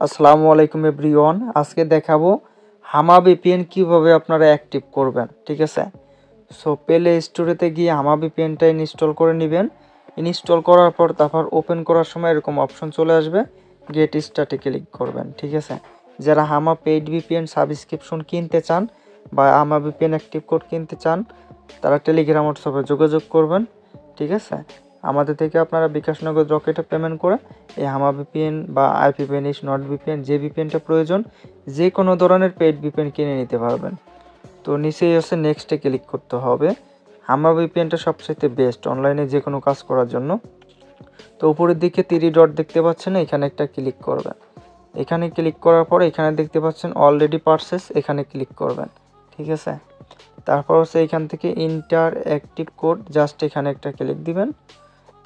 আসসালামু আলাইকুম এভরিওয়ান, আজকে দেখাবো হামা ভিপিএন কিভাবে আপনারা অ্যাক্টিভ করবেন। ঠিক আছে, সো প্লে স্টোরেতে গিয়ে হামা ভিপিএনটা ইনস্টল করে নেবেন। ইনস্টল করার পর তারপর ওপেন করার সময় এরকম অপশন চলে আসবে, গেট স্টার্টে ক্লিক করবেন। ঠিক আছে, যারা হামা পেইড ভিপিএন সাবস্ক্রিপশন কিনতে চান বা হামা ভিপিএন অ্যাক্টিভ কোড কিনতে চান তারা টেলিগ্রাম হোয়াটসঅ্যাপে যোগাযোগ করবেন। ঠিক আছে, আমাদের থেকে আপনারা বিকাশ নগদ রকেটে পেমেন্ট করে এই হামা ভিপিএন বা আইপিভিএন নট ভিপিএন যে ভিপিএনটা প্রয়োজন যে কোনো ধরনের পেইড ভিপিএন কিনে নিতে পারবেন। তো নিচেই হচ্ছে নেক্সটে ক্লিক করতে হবে। হামা ভিপিএনটা সবচেয়ে বেস্ট অনলাইনে যে কোনো কাজ করার জন্য। তো উপরের দিকে 3 ডট দেখতে পাচ্ছেন, এখানে একটা ক্লিক করবেন। এখানে ক্লিক করার পর এখানে দেখতে পাচ্ছেন অলরেডি পারচেস, এখানে ক্লিক করবেন। ঠিক আছে, তারপর হচ্ছে এখান থেকে ইন্টার অ্যাক্টিভ কোড, জাস্ট এখানে একটা ক্লিক দিবেন।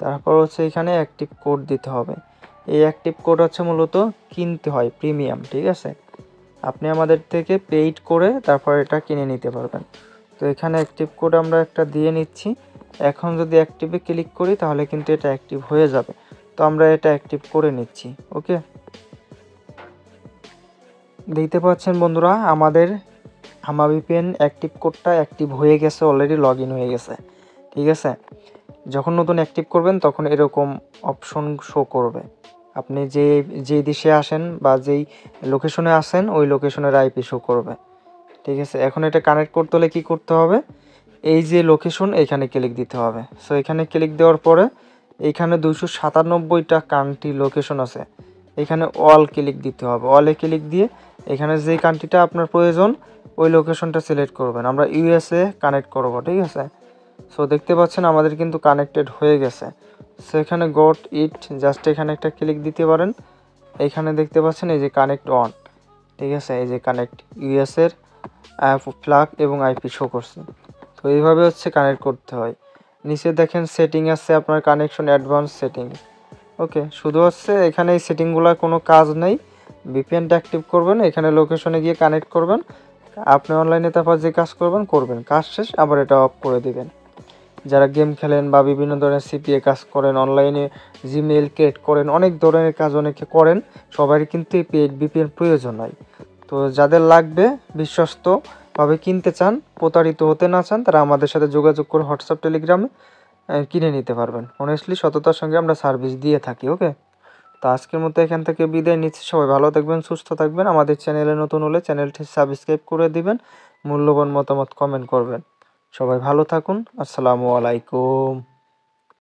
তারপর হচ্ছে এখানে অ্যাক্টিভ কোড দিতে হবে। এই অ্যাক্টিভ কোড হচ্ছে মূলত কিনতে হয় প্রিমিয়াম। ঠিক আছে, আপনি আমাদের থেকে পেইড করে তারপর এটা কিনে নিতে পারবেন। তো এখানে অ্যাক্টিভ কোড আমরা একটা দিয়ে নিচ্ছি। এখন যদি অ্যাক্টিভে ক্লিক করি তাহলে কিন্তু এটা অ্যাক্টিভ হয়ে যাবে। তো আমরা এটা অ্যাক্টিভ করে নিচ্ছি। ওকে, দেখতে পাচ্ছেন বন্ধুরা আমাদের হামা ভিপিএন অ্যাক্টিভ কোডটা অ্যাক্টিভ হয়ে গেছে, অলরেডি লগ ইন হয়ে গেছে। ঠিক আছে, যখন নতুন অ্যাক্টিভ করবেন তখন এরকম অপশন শো করবে। আপনি যেই দেশে আসেন বা যেই লোকেশনে আসেন ওই লোকেশনের আইপি শো করবে। ঠিক আছে, এখন এটা কানেক্ট করতে হলে কী করতে হবে, এই যে লোকেশন এখানে ক্লিক দিতে হবে। সো এখানে ক্লিক দেওয়ার পরে এইখানে 297টা কান্ট্রি লোকেশন আছে, এখানে অল ক্লিক দিতে হবে। অলে ক্লিক দিয়ে এখানে যেই কান্ট্রিটা আপনার প্রয়োজন ওই লোকেশনটা সিলেক্ট করবেন। আমরা ইউএসএ কানেক্ট করব। ঠিক আছে, সো দেখতে পাচ্ছেন আমাদের কিন্তু কানেক্টেড হয়ে গেছে। সো এখানে গট ইট, জাস্ট এখানে একটা ক্লিক দিতে পারেন। এখানে দেখতে পাচ্ছেন এই যে কানেক্ট অন। ঠিক আছে, এই যে কানেক্ট ইউএসএর ফ্ল্যাগ এবং আইপি শো করছে। তো এইভাবে হচ্ছে কানেক্ট করতে হয়। নিচে দেখেন সেটিং আছে আপনার কানেকশন অ্যাডভান্স সেটিং। ওকে, শুধু হচ্ছে এখানে এই সেটিংগুলো কোনো কাজ নেই। ভিপিএনটা অ্যাক্টিভ করবেন, এখানে লোকেশনে গিয়ে কানেক্ট করবেন, আপনি অনলাইনে তারপর যে কাজ করবেন, কাজ শেষ আবার এটা অফ করে দিবেন। যারা গেম খেলেন বা বিভিন্ন ধরনের সিপিএ কাজ করেন, অনলাইনে জিমেইল ক্রিয়েট করেন, অনেক ধরনের কাজ অনেকে করেন, সবারই কিন্তু এই পেইড ভিপিএন প্রয়োজন হয়। তো যাদের লাগবে, বিশ্বস্তভাবে কিনতে চান, প্রতারিত হতে না চান, তারা আমাদের সাথে যোগাযোগ করে হোয়াটসঅ্যাপ টেলিগ্রামে কিনে নিতে পারবেন। অনেস্টলি সততার সঙ্গে আমরা সার্ভিস দিয়ে থাকি। ওকে, তো আজকের মতো এখান থেকে বিদায় নিচ্ছি। সবাই ভালো থাকবেন, সুস্থ থাকবেন। আমাদের চ্যানেলে নতুন হলে চ্যানেলটি সাবস্ক্রাইব করে দিবেন, মূল্যবান মতামত কমেন্ট করবেন। সবাই ভালো থাকুন। আসসালামু আলাইকুম।